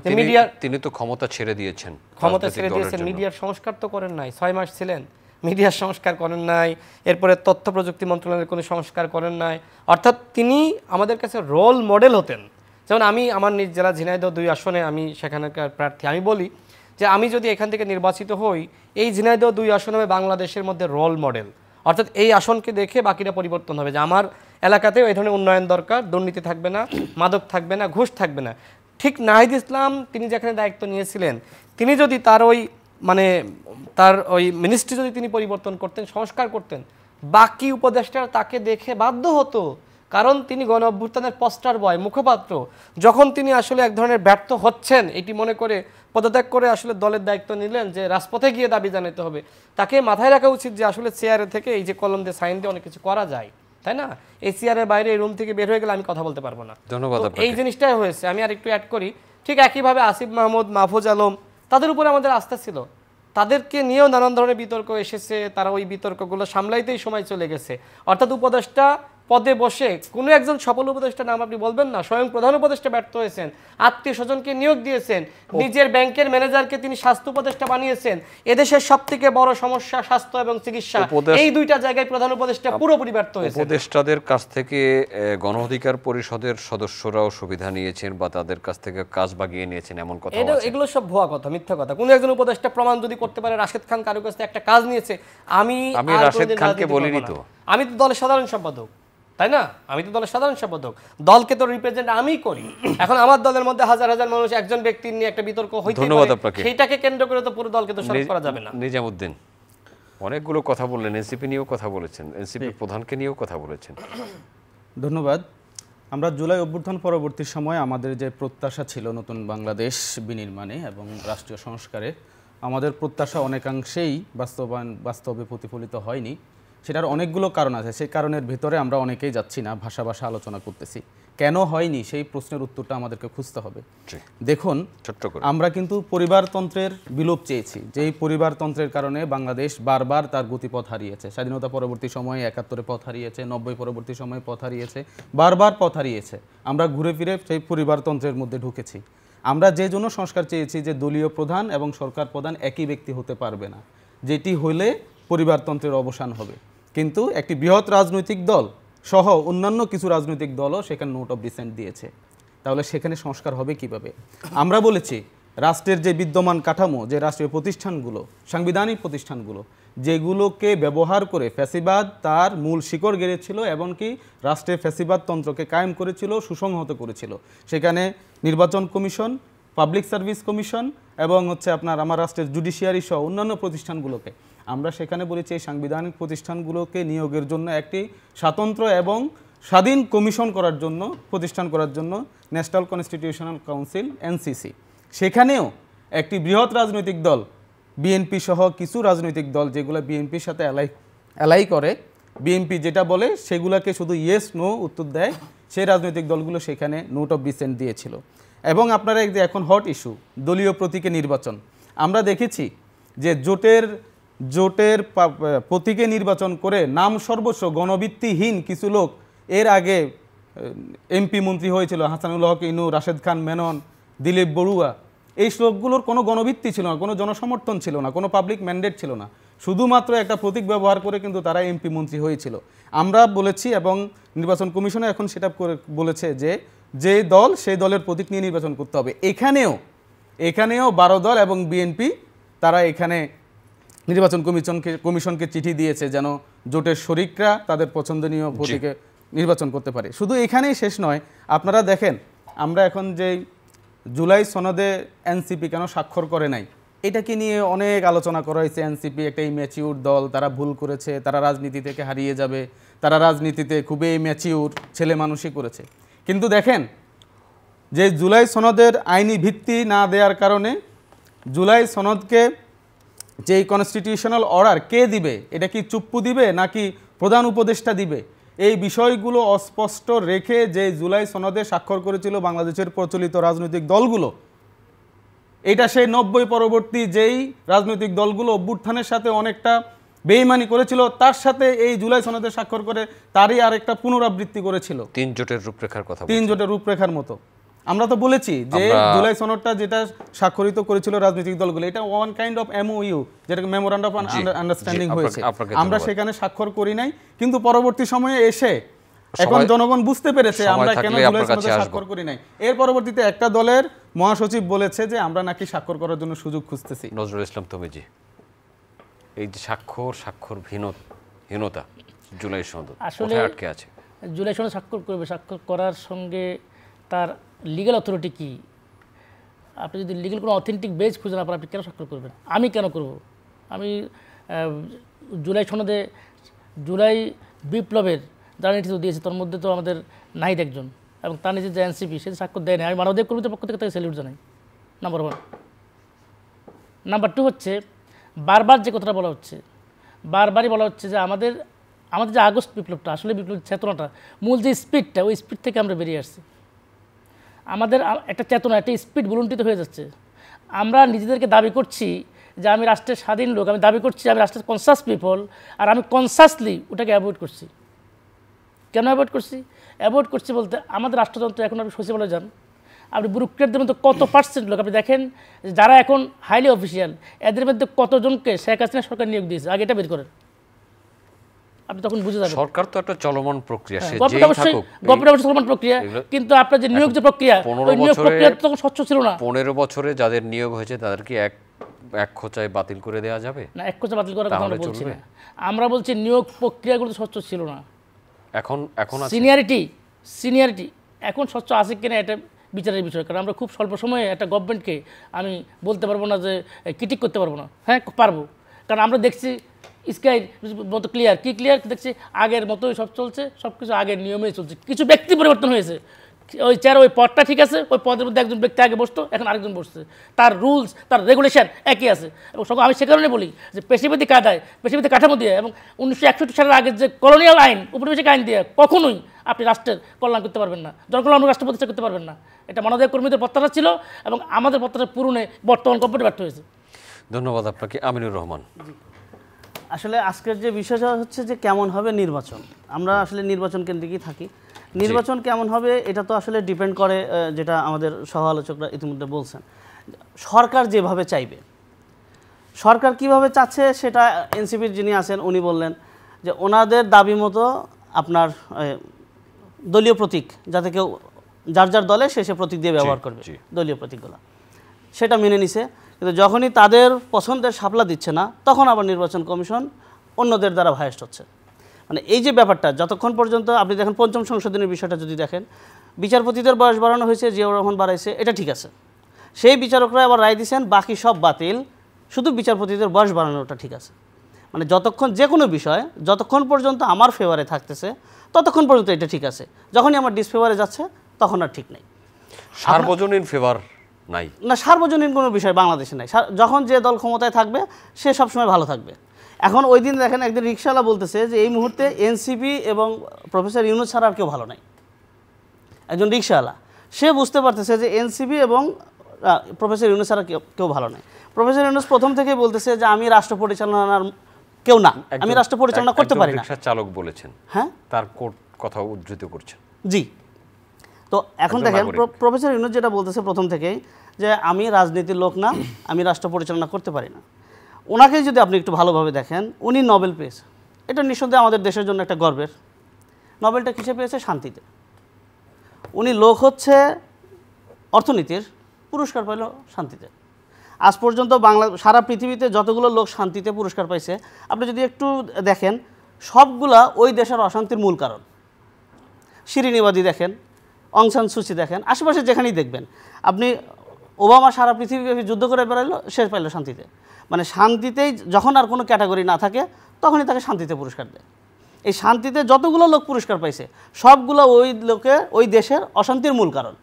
তিনি তো ক্ষমতা ছেড়ে দিয়েছেন, ক্ষমতা ছেড়ে দিয়েছেন, মিডিয়ার সংস্কার তো করেন নাই। 6 মাস ছিলেন, মিডিয়ার সংস্কার করেন নাই, এরপরে তথ্য প্রযুক্তি মন্ত্রণালয়ের কোনো সংস্কার করেন নাই। অর্থাৎ তিনি আমাদের কাছে রোল মডেল হতেন। যেমন আমি আমার নিজ জেলা ঝিনাইদহ 2 আসনে আমি সেখানকার প্রার্থী। আমি বলি যে আমি যদি এখান থেকে নির্বাচিত হই, এই ঝিনাইদহ 2 আসন হবে বাংলাদেশের মধ্যে রোল মডেল। অর্থাৎ এই আসনকে দেখে বাকিরা পরিবর্তন হবে, যে আমার এলাকাতেও এই ধরনের উন্নয়ন দরকার, দুর্নীতি থাকবে না, মাদক থাকবে না, ঘুষ থাকবে না। ঠিক নাহিদ ইসলাম তিনি যেখানে দায়িত্ব নিয়েছিলেন, তিনি যদি তার ওই মিনিস্ট্রি যদি তিনি পরিবর্তন করতেন, সংস্কার করতেন, বাকি উপদেষ্টারা তাকে দেখে বাধ্য হতো। কারণ তিনি গণ অভ্যুত্থানের পোস্টার বয়, মুখপাত্র। যখন তিনি আসলে এক ধরনের ব্যর্থ হচ্ছেন এটি মনে করে পদত্যাগ করে আসলে দলের দায়িত্ব নিলেন, যে রাজপথে গিয়ে দাবি জানাতে হবে, তাকে মাথায় রাখা উচিত যে আসলে চেয়ারে থেকে এই যে কলম দিয়ে সাইন দিয়ে অনেক কিছু করা যায়, তাই না? এই চেয়ারের বাইরে এই রুম থেকে বের হয়ে গেলে আমি কথা বলতে পারবো না। ধন্যবাদ তো আপনাকে। এই জিনিসটাই হয়েছে। আমি আর একটু অ্যাড করি, ঠিক একইভাবে আসিফ মাহমুদ, মাহফুজ আলম, তাদের উপরে আমাদের আস্থা ছিল। তাদেরকে নিয়েও নানান ধরনের বিতর্ক এসেছে, তারা ওই বিতর্কগুলো সামলাইতেই সময় চলে গেছে। অর্থাৎ উপদেষ্টা পদে বসে কোনো একজন সফল উপদেষ্টা নাম আপনি বলবেন না। স্বয়ং প্রধান উপদেষ্টা ব্যর্থ হয়েছেন, আত্মীয় স্বজনকে নিয়োগ দিয়েছেন, নিজের ব্যাংকের ম্যানেজারকে তিনি স্বাস্থ্য উপদেষ্টা বানিয়েছেন। এদেশের সবথেকে বড় সমস্যা স্বাস্থ্য এবং চিকিৎসা, এই দুইটা জায়গায় প্রধান উপদেষ্টা পুরোপুরি ব্যর্থ হয়েছে। উপদেষ্টাদের কাছ থেকে গণ অধিকার পরিষদের সদস্যরাও সুবিধা নিয়েছেন বা তাদের কাছ থেকে কাজ বাগিয়ে নিয়েছেন, এমন কথা আছে? এগুলো সব ভুয়া কথা, মিথ্যা কথা। কোনো একজন উপদেষ্টা প্রমাণ যদি করতে পারে রাশেদ খান কারো কাছ থেকে একটা কাজ নিয়েছে, আমি রাশেদ খানকে বলিনি তো। আমি তো দলের সাধারণ সম্পাদক, তাই না? আমি তো দলের সাধারণ সম্পাদক, দলকে তো রিপ্রেজেন্ট আমিই করি। এখন আমার দলের মধ্যে হাজার হাজার মানুষ একজন ব্যক্তি নিয়ে একটা বিতর্ক হইতে পারে, সেইটাকে কেন্দ্র করে তো পুরো দলকে তো সরব করা যাবে না। নিজামুদ্দিন অনেকগুলো কথা বললেন, এনসিপি নিয়েও কথা বলেছেন, এনসিপি প্রধানকে নিয়েও কথা বলেছেন। ধন্যবাদ। আমরা জুলাই অভ্যুত্থান পরবর্তী সময়ে আমাদের যে প্রত্যাশা ছিল নতুন বাংলাদেশ বিনির্মাণে এবং রাষ্ট্রীয় সংস্কারে, আমাদের প্রত্যাশা অনেকাংশেই বাস্তবে প্রতিফলিত হয়নি। সেটার অনেকগুলো কারণ আছে। সেই কারণের ভিতরে আমরা অনেকেই যাচ্ছি না, ভাষা আলোচনা করতেছি। কেন হয়নি সেই প্রশ্নের উত্তরটা আমাদেরকে খুঁজতে হবে। দেখুন, আমরা কিন্তু পরিবারতন্ত্রের বিলোপ চেয়েছি, যেই পরিবারতন্ত্রের কারণে বাংলাদেশ বারবার তার গতিপথ হারিয়েছে। স্বাধীনতা পরবর্তী সময়ে ৭১-এ পথ হারিয়েছে, ৯০ পরবর্তী সময়ে পথ হারিয়েছে, বারবার পথ হারিয়েছে। আমরা ঘুরে ফিরে সেই পরিবারতন্ত্রের মধ্যে ঢুকেছি। আমরা যে জন্য সংস্কার চেয়েছি যে দলীয় প্রধান এবং সরকার প্রধান একই ব্যক্তি হতে পারবে না, যেটি হলে পরিবারতন্ত্রের অবসান হবে। কিন্তু একটি বৃহৎ রাজনৈতিক দল সহ অন্যান্য কিছু রাজনৈতিক দলও সেখানে নোট অফ ডিসেন্ট দিয়েছে। তাহলে সেখানে সংস্কার হবে কিভাবে? আমরা বলেছি রাষ্ট্রের যে বিদ্যমান কাঠামো, যে রাষ্ট্রীয় প্রতিষ্ঠানগুলো, সাংবিধানিক প্রতিষ্ঠানগুলো, যেগুলোকে ব্যবহার করে ফ্যাসিবাদ তার মূল শিকড় গেড়েছিল এবং কি রাষ্ট্রের ফ্যাসিবাদ তন্ত্রকে কায়েম করেছিল, সুসংহত করেছিল, সেখানে নির্বাচন কমিশন, পাবলিক সার্ভিস কমিশন এবং আমার রাষ্ট্রের জুডিশিয়ারি সহ অন্যান্য প্রতিষ্ঠানগুলোকে আমরা সেখানে বলেছি এই সাংবিধানিক প্রতিষ্ঠানগুলোকে নিয়োগের জন্য একটি স্বতন্ত্র এবং স্বাধীন কমিশন করার জন্য প্রতিষ্ঠান করার জন্য ন্যাশনাল কনস্টিটিউশনাল কাউন্সিল এনসিসি। সেখানেও একটি বৃহৎ রাজনৈতিক দল বিএনপি সহ কিছু রাজনৈতিক দল যেগুলো বিএনপির সাথে অ্যালাই করে, বিএনপি যেটা বলে সেগুলোকে শুধু ইয়েস নো উত্তর দেয়, সেই রাজনৈতিক দলগুলো সেখানে নোট অফ ডিসেন্ট দিয়েছিল। এবং আপনারা এই যে এখন হট ইস্যু দলীয় প্রতীকে নির্বাচন, আমরা দেখেছি যে জোটের প্রতীকে নির্বাচন করে নাম সর্বস্ব গণভিত্তিহীন কিছু লোক এর আগে এমপি মন্ত্রী হয়েছিল, হাসানুল হক ইনু, রাশেদ খান মেনন, দিলীপ বড়ুয়া, এই লোকগুলোর কোনো গণভিত্তি ছিল না, কোনো জনসমর্থন ছিল না, কোনো পাবলিক ম্যান্ডেট ছিল না, শুধুমাত্র একটা প্রতীক ব্যবহার করে কিন্তু তারা এমপি মন্ত্রী হয়েছিল। আমরা বলেছি এবং নির্বাচন কমিশনে এখন সেটা বলেছে যে দল সেই দলের প্রতীক নিয়ে নির্বাচন করতে হবে। এখানেও 12 দল এবং বিএনপি তারা এখানে নির্বাচন কমিশনকে চিঠি দিয়েছে যেন জোটের শরিকরা তাদের পছন্দনীয় প্রতীকে নির্বাচন করতে পারে। শুধু এখানেই শেষ নয়, আপনারা দেখেন আমরা এখন যে জুলাই সনদে এনসিপি কেন স্বাক্ষর করে নাই, এটাকে নিয়ে অনেক আলোচনা করা হয়েছে। এনসিপি একটা ম্যাচিউর দল, তারা ভুল করেছে, তারা রাজনীতি থেকে হারিয়ে যাবে, তারা রাজনীতিতে খুবই ম্যাচিউর ছেলে মানুষই করেছে। কিন্তু দেখেন যে জুলাই সনদের আইনি ভিত্তি না দেওয়ার কারণে জুলাই সনদকে যেই কনস্টিটিউশনাল অর্ডার কে দিবে, এটা কি চুপ্পু দিবে নাকি প্রধান উপদেষ্টা দিবে, এই বিষয়গুলো অস্পষ্ট রেখে যে জুলাই সনদে স্বাক্ষর করেছিল বাংলাদেশের প্রচলিত রাজনৈতিক দলগুলো, এটা সেই 90 পরবর্তী যেই রাজনৈতিক দলগুলো অভ্যুত্থানের সাথে অনেকটা বেইমানি করেছিল, তার সাথে এই জুলাই সনদে স্বাক্ষর করে তারই আরেকটা পুনরাবৃত্তি করেছিল। 3 জোটের রূপরেখার কথা, 3 জোটের রূপরেখার মতো। আমরা তো বলেছি যে জুলাই সনদটা যেটা স্বাক্ষরিত করেছিল রাজনৈতিক দলগুলো, এটা ওয়ান কাইন্ড অফ এমওইউ, যেটাকে মেমোরান্ডাম অফ আন্ডারস্ট্যান্ডিং হয়েছে। আমরা সেখানে স্বাক্ষর করি নাই, কিন্তু পরবর্তী সময়ে এসে এখন জনগণ বুঝতে পেরেছে আমরা কেন জুলাই সনদে স্বাক্ষর করি নাই। এর পরবর্তীতে একটা দলের মহাসচিব বলেছে যে আমরা নাকি স্বাক্ষর করার জন্য সুযোগ খুঁজতেছি। নজরুল ইসলাম তুমিজি, এই যে স্বাক্ষর হীনতা জুলাই সনদ আসলে আটকে আছে, জুলাই সনদ স্বাক্ষর করবে, স্বাক্ষর করার সঙ্গে তার লিগ্যাল অথরিটি কি? আপনি যদি লিগ্যাল কোনো অথেন্টিক বেজ খুঁজে না পান, আপনি কেন স্বাক্ষর করবেন? আমি কেন করব? আমি জুলাই সনদে জুলাই বিপ্লবের যারা নেতৃত্ব দিয়েছে তার মধ্যে তো আমাদের নাহিদ একজন, এবং তার নিজের যে এনসিপি সে স্বাক্ষর দেয় না। আমি মানবাধিকার কর্মীদের পক্ষ থেকে তাকে স্যালিউট জানাই, নাম্বার 1। নাম্বার 2 হচ্ছে বারবার যে কথাটা বলা হচ্ছে, বারবারই বলা হচ্ছে যে আমাদের যে আগস্ট বিপ্লবটা, আসলে বিপ্লবের চেতনাটা, মূল যে স্পিডটা, ওই স্পিড থেকে আমরা বেরিয়ে আসছি। আমাদের একটা চেতনা, একটা স্পিড ভুলুণ্ঠিত হয়ে যাচ্ছে। আমরা নিজেদেরকে দাবি করছি যে আমি রাষ্ট্রের স্বাধীন লোক, আমি দাবি করছি আমি রাষ্ট্রের কনসাস পিপল, আর আমি কনসাসলি ওটাকে অ্যাভয়েড করছি। কেন অ্যাভয়েড করছি বলতে, আমাদের রাষ্ট্রযন্ত্র এখন আপনি সচিবালয়ে যান, আপনি ব্যুরোক্রেটদের মধ্যে কত % লোক আপনি দেখেন যারা এখন হাইলি অফিসিয়াল, এদের মধ্যে কতজনকে শেখ হাসিনা সরকার নিয়োগ দিয়েছে, আগে এটা বের করেন, আপনি তখন বুঝে যাবেন। সরকার তো একটা চলমান প্রক্রিয়া, গভর্নমেন্ট অবশ্যই চলমান প্রক্রিয়া, কিন্তু আপনার যে নিয়োগ যে প্রক্রিয়া, ওই নিয়োগ প্রক্রিয়া তখন স্বচ্ছ ছিল না। 15 বছরে যাদের নিয়োগ হয়েছে তাদেরকে এক খোঁচায় বাতিল করে দেওয়া যাবে না? এক খোঁচা বাতিল করার কথা আমরা বলছি না, আমরা বলছি নিয়োগ প্রক্রিয়াগুলো স্বচ্ছ ছিল না। এখন সিনিয়রিটি এখন স্বচ্ছ আছে কিনা এটা বিচারের বিষয়। কারণ আমরা খুব স্বল্প সময়ে একটা গভর্নমেন্টকে আমি বলতে পারবো না যে ক্রিটিক করতে পারবো না, হ্যাঁ পারবো, কারণ আমরা দেখছি স্কাই মতো ক্লিয়ার দেখছি, আগের মতোই সব চলছে, সব কিছু আগের নিয়মেই চলছে। কিছু ব্যক্তি পরিবর্তন হয়েছে, ওই চেয়ার ওই পদটা ঠিক আছে, ওই পদের মধ্যে একজন ব্যক্তি আগে বসতো, এখন আরেকজন বসছে, তার রুলস তার রেগুলেশন একই আছে। এবং সব আমি সে কারণে বলি যে পেশিবাদী কাঠামো দিয়ে এবং 1961 সালের আগের যে কলোনিয়াল আইন, উপনিবেশিক আইন দিয়ে কখনোই আপনি রাষ্ট্রের কল্যাণ করতে পারবেন না, জনকল্যাণ রাষ্ট্র প্রতিষ্ঠা করতে পারবেন না। এটা মানবাধিকার কর্মীদের প্রত্যাশা ছিল এবং আমাদের প্রত্যাশা পূরণে বর্তমান গভর্নমেন্ট ব্যর্থ হয়েছে। ধন্যবাদ আপনাকে। আমিনুর রহমান, আসলে আজকের যে বিষয়টা হচ্ছে যে কেমন হবে নির্বাচন, আমরা আসলে নির্বাচন কেন্দ্রিকই থাকি। নির্বাচন কেমন হবে এটা তো আসলে ডিপেন্ড করে, যেটা আমাদের সহ আলোচকরা ইতিমধ্যে বলছেন, সরকার যেভাবে চাইবে, সরকার কিভাবে চাচ্ছে সেটা এনসিপির যিনি আছেন উনি বললেন যে ওনাদের দাবি মতো আপনার দলীয় প্রতীক, যাতে কেউ যার দলে সে প্রতীক দিয়ে ব্যবহার করবে, দলীয় প্রতীকগুলো, সেটা মেনে নিছে। কিন্তু যখনই তাদের পছন্দের শাপলা দিচ্ছে না, তখন আবার নির্বাচন কমিশন অন্যদের দ্বারা ভায়াস্ট হচ্ছে। মানে এই যে ব্যাপারটা, যতক্ষণ পর্যন্ত আপনি দেখেন 5ম সংশোধনের বিষয়টা যদি দেখেন, বিচারপতিদের বয়স বাড়ানো হয়েছে, জিয়াউর রহমান বাড়াইছে, এটা ঠিক আছে, সেই বিচারকরা আবার রায় দিয়েছেন বাকি সব বাতিল, শুধু বিচারপতিদের বয়স বাড়ানোটা ঠিক আছে। মানে যতক্ষণ যে কোনো বিষয় যতক্ষণ পর্যন্ত আমার ফেভারে থাকতেছে ততক্ষণ পর্যন্ত এটা ঠিক আছে, যখনই আমার ডিসফেভারে যাচ্ছে তখন আর ঠিক নেই। সার্বজনীন ফেভার নাই না, সার্বজনীন কোনো বিষয় বাংলাদেশে নাই। যখন যে দল ক্ষমতায় থাকবে সে সবসময় ভালো থাকবে। এখন ওই দিন দেখেন একদিন রিকশাওয়ালা বলতেছে যে এই মুহূর্তে এনসিপি এবং প্রফেসর ইউনূস ছাড়া আর কেউ ভালো নাই। একজন রিকশাওয়ালা সে বুঝতে পারতেছে যে এনসিপি এবং প্রফেসর ইউনূস ছাড়া কেউ ভালো নাই। প্রফেসর ইউনূস প্রথম থেকেই বলতেছে যে আমি রাষ্ট্র পরিচালনার কেউ না, আমি রাষ্ট্র পরিচালনা করতে পারি না। রিকশা চালক বলেছেন, হ্যাঁ, তার কথা উদ্ধৃত করছেন। জি। তো এখন দেখেন প্রফেসর ইউনূস যেটা বলতেছে প্রথম থেকেই যে আমি রাজনীতির লোক না, আমি রাষ্ট্র পরিচালনা করতে পারি না। ওনাকে যদি আপনি একটু ভালোভাবে দেখেন, উনি নোবেল পেয়েছে, এটা নিঃসন্দেহে আমাদের দেশের জন্য একটা গর্বের। নোবেলটা কিসে পেয়েছে? শান্তিতে। উনি লোক হচ্ছে অর্থনীতির, পুরস্কার পাইল শান্তিতে। আজ পর্যন্ত সারা পৃথিবীতে যতগুলো লোক শান্তিতে পুরস্কার পাইছে আপনি যদি একটু দেখেন সবগুলা ওই দেশের অশান্তির মূল কারণ। শিরিনিবাদী দেখেন, অং সান সুচি দেখেন, আশেপাশে যেখানেই দেখবেন আপনি, ওবামা সারা পৃথিবীব্যাপী যুদ্ধ করে বেড়াইলো, শেষ পাইল শান্তিতে। মানে শান্তিতেই যখন আর কোনো ক্যাটাগরি না থাকে তখনই তাকে শান্তিতে পুরস্কার দেয়। এই শান্তিতে যতগুলো লোক পুরস্কার পাইছে সবগুলো ওই দেশের অশান্তির মূল কারণ।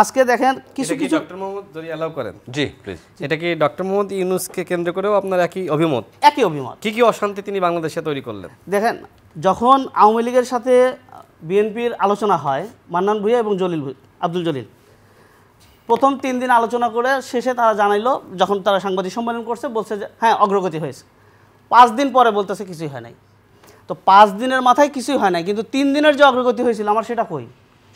আজকে দেখেন কিছু কিছু ডক্টর মোহাম্মদ যদি অ্যালাউ করেন, জি প্লিজ। এটা কি ডক্টর মোহাম্মদ ইউনূসকে কেন্দ্র করেও আপনার একই অভিমত? একই অভিমত। কি অশান্তি তিনি বাংলাদেশে তৈরি করলেন? দেখেন, যখন আওয়ামী লীগের সাথে বিএনপির আলোচনা হয়, মান্নান ভূঁইয়া এবং আব্দুল জলিল প্রথম 3 দিন আলোচনা করে শেষে তারা জানাইলো, যখন তারা সাংবাদিক সম্মেলন করছে বলছে যে হ্যাঁ অগ্রগতি হয়েছে। 5 দিন পরে বলতেছে কিছুই হয় নাই। তো 5 দিনের মাথায় কিছুই হয় নাই, কিন্তু 3 দিনের যে অগ্রগতি হয়েছিল আমার সেটা কই?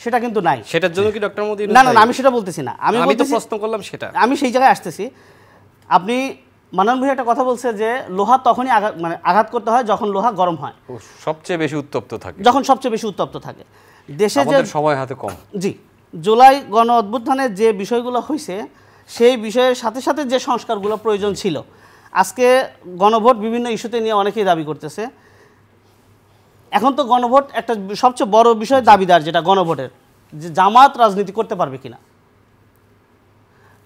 সেটা কিন্তু নাই। সেটার জন্য কি ডক্টর মোহাম্মদ ইউনূস? না, আমি সেটা বলতেছি না। আমি তো প্রশ্ন করলাম সেটা, আমি সেই জায়গায় আসতেছি। আপনি মান্নান ভূঁইয়া একটা কথা বলছে যে লোহা তখনই আঘাত করতে হয় যখন লোহা গরম হয়, সবচেয়ে বেশি উত্তপ্ত থাকে, যখন সবচেয়ে বেশি উত্তপ্ত থাকে। দেশে যে সময় হাতে কম। জি, জুলাই গণ অভ্যুত্থানে যে বিষয়গুলো হয়েছে সেই বিষয়ের সাথে সাথে যে সংস্কারগুলো প্রয়োজন ছিল, আজকে গণভোট বিভিন্ন ইস্যুতে নিয়ে অনেকেই দাবি করতেছে। এখন তো গণভোট একটা সবচেয়ে বড় বিষয় দাবিদার, যেটা গণভোটের, যে জামাত রাজনীতি করতে পারবে কিনা।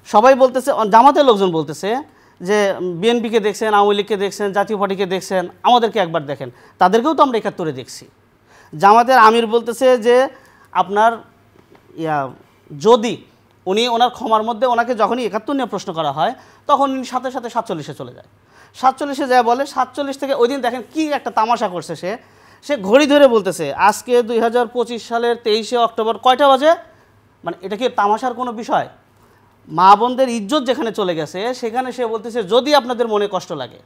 সবাই বলতেছে, জামাতের লোকজন বলতেছে যে বিএনপিকে দেখছেন, আওয়ামী লীগকে দেখছেন, জাতীয় পার্টিকে দেখছেন, আমাদেরকে একবার দেখেন। তাদেরকেও তো আমরা 71-এ দেখছি। জামাতের আমির বলতেছে যে আপনার যদি ওনার ক্ষমার মধ্যে ওনাকে যখনই 71 নিয়ে প্রশ্ন করা হয় তখন উনি সাথে সাথে 47-এ চলে যায়। 47-এ যায় বলে 47 থেকে ওই দিন দেখেন কি একটা তামাশা করছে। সে ঘড়ি ধরে বলতেছে আজকে 2025 সালের 23শে অক্টোবর কয়টা বাজে। মানে এটা কি তামাশার কোনো বিষয়? মা বোনদের ইজ্জত যেখানে চলে গেছে সেখানে সে বলতেছে যদি আপনাদের মনে কষ্ট লাগে,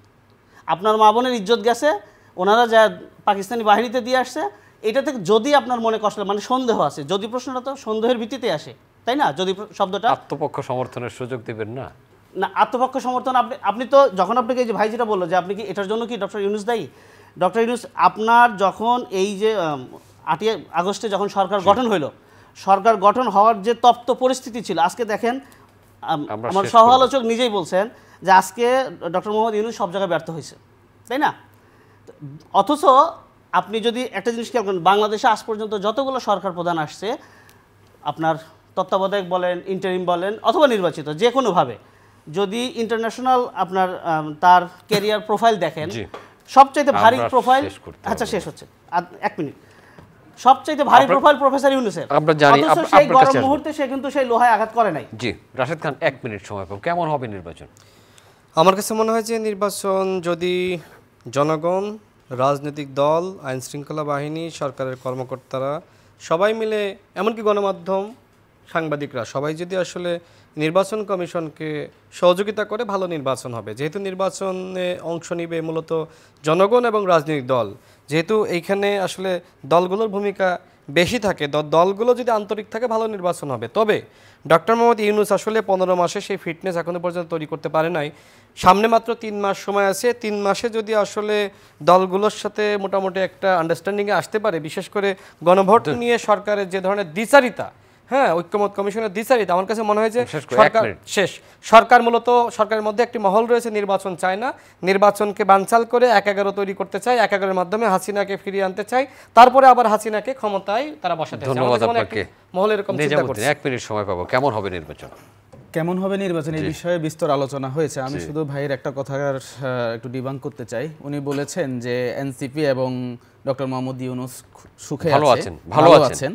আপনার মা বোনের ইজ্জত গেছে, ওনারা যা পাকিস্তানি বাহিনীতে দিয়ে আসছে, এটা থেকে যদি আপনার মনে কষ্ট লাগে, মানে সন্দেহ আছে। যদি প্রশ্নটা তো সন্দেহের ভিত্তিতে আসে, তাই না? যদি শব্দটা আত্মপক্ষ সমর্থনের সুযোগ দিবেন না, না আত্মপক্ষ সমর্থন আপনি তো যখন আপনাকে এই যে ভাই যেটা বললো যে আপনি কি এটার জন্য কি ডক্টর ইউনূস দায়ী? ডক্টর ইউনূস আপনার যখন এই যে 8ই আগস্টে যখন সরকার গঠন হইলো, সরকার গঠন হওয়ার যে তপ্ত পরিস্থিতি ছিল, আজকে দেখেন আমার সহ আলোচক নিজেই বলছেন যে আজকে ডক্টর মোহাম্মদ ইউনূস সব জায়গায় ব্যর্থ হয়েছে, তাই না? অথচ আপনি যদি একটা জিনিস খেয়াল করেন, বাংলাদেশে আজ পর্যন্ত যতগুলো সরকার প্রধান আসছে, আপনার তত্ত্বাবধায়ক বলেন, ইন্টারিম বলেন অথবা নির্বাচিত, যে কোনোভাবে যদি ইন্টারন্যাশনাল আপনার তার ক্যারিয়ার প্রোফাইল দেখেন, সবচাইতে ভারী প্রোফাইল, আচ্ছা শেষ হচ্ছে 1 মিনিট, সবচাইতে ভারী প্রোফাইল প্রফেসর ইউনূসের। আমরা জানি সেই গরম মুহূর্তে সে কিন্তু সেই লোহায় আঘাত করে নাই। জি রাশেদ খান, 1 মিনিট সময় পাবো। কেমন হবে নির্বাচন? আমার কাছে মনে হয় যে নির্বাচন যদি জনগণ, রাজনৈতিক দল, আইন শৃঙ্খলা বাহিনী, সরকারের কর্মকর্তারা সবাই মিলে, এমনকি গণমাধ্যম, সাংবাদিকরা সবাই যদি আসলে নির্বাচন কমিশনকে সহযোগিতা করে, ভালো নির্বাচন হবে। যেহেতু নির্বাচনে অংশ নিবে মূলত জনগণ এবং রাজনৈতিক দল, যেহেতু এইখানে আসলে দলগুলোর ভূমিকা বেশি থাকে, দলগুলো যদি আন্তরিক থাকে ভালো নির্বাচন হবে। তবে ডক্টর মোহাম্মদ ইউনূস আসলে 15 মাসে সেই ফিটনেস এখনো পর্যন্ত তৈরি করতে পারে নাই। সামনে মাত্র 3 মাস সময় আছে। 3 মাসে যদি আসলে দলগুলোর সাথে মোটামুটি একটা আন্ডারস্ট্যান্ডিংয়ে আসতে পারে, বিশেষ করে গণভোট নিয়ে সরকারের যে ধরনের দ্বিচারিতা, হ্যাঁ ঐক্যমত কমিশনের দ্বিচারিতা, আমার কাছে মনে হয় যে সরকার মূলত সরকারের মধ্যে একটি মহল রয়েছে নির্বাচন চায় না, নির্বাচনকে বানচাল করে 1-11 তৈরি করতে চায়, 1-11-এর মাধ্যমে হাসিনাকে ফিরিয়ে আনতে চায়, তারপরে আবার হাসিনাকে ক্ষমতায় তারা বসাতে চায়। ধন্যবাদ আপনাকে। মহল এরকম চিন্তা করছে। 1 মিনিট সময় পাবো। কেমন হবে নির্বাচন? কেমন হবে নির্বাচন এই বিষয়ে বিস্তর আলোচনা হয়েছে। আমি শুধু ভাইয়ের একটা কথার একটু ডিবাঙ্ক করতে চাই। উনি বলেছেন যে এনসিপি এবং ডক্টর মোহাম্মদ ইউনূস সুখে ভালো আছেন।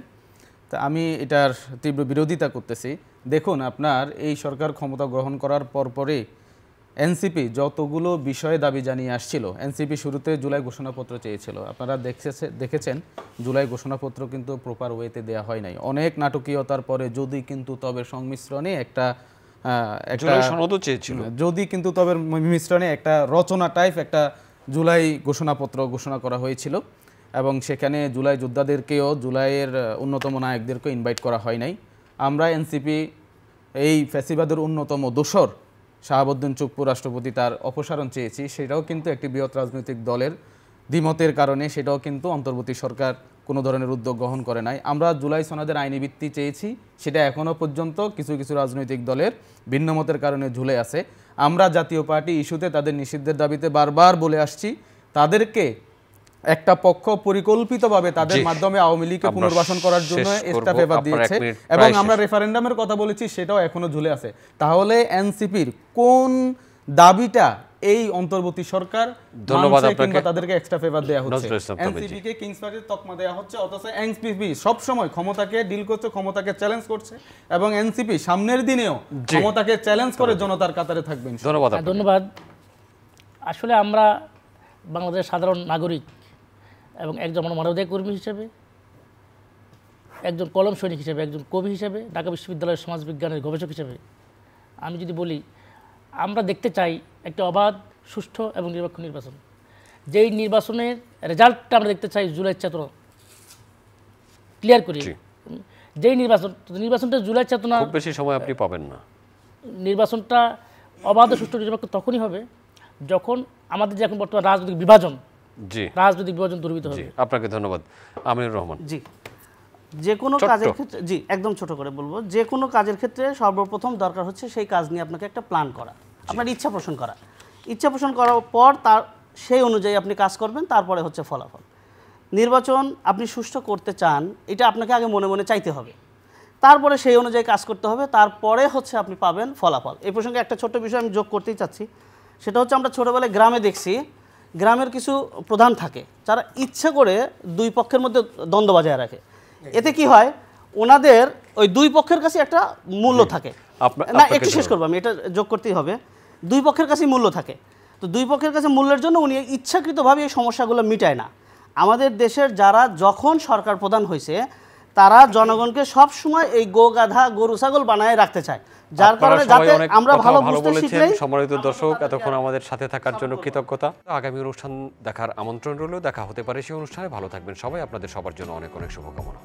তা আমি এটার তীব্র বিরোধিতা করতেছি। দেখুন, আপনার এই সরকার ক্ষমতা গ্রহণ করার পরপরই এনসিপি যতগুলো বিষয়ে দাবি জানিয়ে আসছিল, এনসিপি শুরুতে জুলাই ঘোষণাপত্র চেয়েছিল। আপনারা দেখেছেন জুলাই ঘোষণাপত্র কিন্তু প্রপার ওয়েতে দেওয়া হয় নাই। অনেক নাটকীয়তার পরে যদি কিন্তু তবে সংমিশ্রণে একটা সনদও চেয়েছিল, যদি কিন্তু তবে মিশ্রণে একটা রচনা টাইপ একটা জুলাই ঘোষণাপত্র ঘোষণা করা হয়েছিল এবং সেখানে জুলাই যোদ্ধাদেরকেও জুলাইয়ের অন্যতম নায়কদেরকেও ইনভাইট করা হয় নাই। আমরা এনসিপি এই ফ্যাসিবাদের অন্যতম দোসর শাহাবুদ্দিন চুপ্পু রাষ্ট্রপতি তার অপসারণ চেয়েছি, সেটাও কিন্তু একটি বৃহৎ রাজনৈতিক দলের দ্বিমতের কারণে সেটাও কিন্তু অন্তর্বর্তী সরকার কোনো ধরনের উদ্যোগ গ্রহণ করে নাই। আমরা জুলাই সনদের আইনি ভিত্তি চেয়েছি, সেটা এখনও পর্যন্ত কিছু কিছু রাজনৈতিক দলের ভিন্নমতের কারণে ঝুলে আছে। আমরা জাতীয় পার্টি ইস্যুতে তাদের নিষিদ্ধের দাবিতে বারবার বলে আসছি, তাদেরকে একটা পক্ষ পরিকল্পিতভাবে তাদের মাধ্যমে আওয়ামী লীগকে পুনর্বাসন করার জন্য এক্সট্রা ফেভার দিয়েছে এবং আমরা রেফারেন্ডামের কথা বলেছি, সেটাও এখনো ঝুলে আছে। তাহলে এনসিপির কোন দাবিটা এই অন্তর্বর্তী সরকার তাদেরকে এক্সট্রা ফেভার দেওয়া হচ্ছে, এনসিপিকে কিংস পার্টির তকমা দেওয়া হচ্ছে, অথচ এনসিপি সবসময় ক্ষমতাকে ডিল করছে, ক্ষমতাকে চ্যালেঞ্জ করছে এবং এনসিপি সামনের দিনেও ক্ষমতাকে চ্যালেঞ্জ করে জনতার কাতারে থাকবেন। ধন্যবাদ। আসলে আমরা বাংলাদেশের সাধারণ নাগরিক এবং একজন মানবাধিকার কর্মী হিসেবে, একজন কলম সৈনিক হিসেবে, একজন কবি হিসেবে, ঢাকা বিশ্ববিদ্যালয়ের সমাজবিজ্ঞানের গবেষক হিসেবে আমি যদি বলি, আমরা দেখতে চাই একটা অবাধ, সুষ্ঠু এবং নিরপেক্ষ নির্বাচন। যেই নির্বাচনের রেজাল্টটা আমরা দেখতে চাই জুলাই চেতনা ক্লিয়ার করি। যেই নির্বাচনটা জুলাই চেতনা, খুব বেশি সময় আপনি পাবেন না। নির্বাচনটা অবাধ, সুষ্ঠু, নিরপেক্ষ তখনই হবে যখন আমাদের যে এখন বর্তমান রাজনৈতিক বিভাজন দূরীভূত হবে। আপনাকে ধন্যবাদ। আমিনুর রহমান। জি, যে কোনো কাজের ক্ষেত্রে, জি একদম ছোট করে বলবো, যে কোনো কাজের ক্ষেত্রে সর্বপ্রথম দরকার হচ্ছে সেই কাজ নিয়ে আপনাকে একটা প্ল্যান করা, আপনার ইচ্ছা পোষণ করা। ইচ্ছা পোষণ করার পর তার সেই অনুযায়ী আপনি কাজ করবেন, তারপরে হচ্ছে ফলাফল। নির্বাচন আপনি সুষ্ঠু করতে চান, এটা আপনাকে আগে মনে মনে চাইতে হবে, তারপরে সেই অনুযায়ী কাজ করতে হবে, তারপরে হচ্ছে আপনি পাবেন ফলাফল। এই প্রসঙ্গে একটা ছোট্ট বিষয় আমি যোগ করতেই চাচ্ছি, সেটা হচ্ছে আমরা ছোটোবেলায় গ্রামে দেখছি, গ্রামের কিছু প্রধান থাকে যারা ইচ্ছে করে দুই পক্ষের মধ্যে দ্বন্দ্ব বজায় রাখে। এতে কি হয়, ওনাদের ওই দুই পক্ষের কাছে একটা মূল্য থাকে। না, একটু শেষ করবো, আমি এটা যোগ করতেই হবে। দুই পক্ষের কাছে মূল্য থাকে, তো দুই পক্ষের কাছে মূল্যের জন্য উনি ইচ্ছাকৃতভাবে এই সমস্যাগুলো মিটায় না। আমাদের দেশের যারা যখন সরকার প্রধান হয়েছে, তারা জনগণকে সব সময় এই গাধা গরু ছাগল বানায় রাখতে চায়, যার কারণে যাতে আমরা ভালো বুঝতে শিখলেই। সম্মানিত দর্শক, এতক্ষণ আমাদের সাথে থাকার জন্য কৃতজ্ঞতা। আগামী অনুষ্ঠান দেখার আমন্ত্রণ রইল, দেখা হতে পারে সেই অনুষ্ঠানে। ভালো থাকবেন সবাই, আপনাদের সবার জন্য অনেক অনেক শুভকামনা।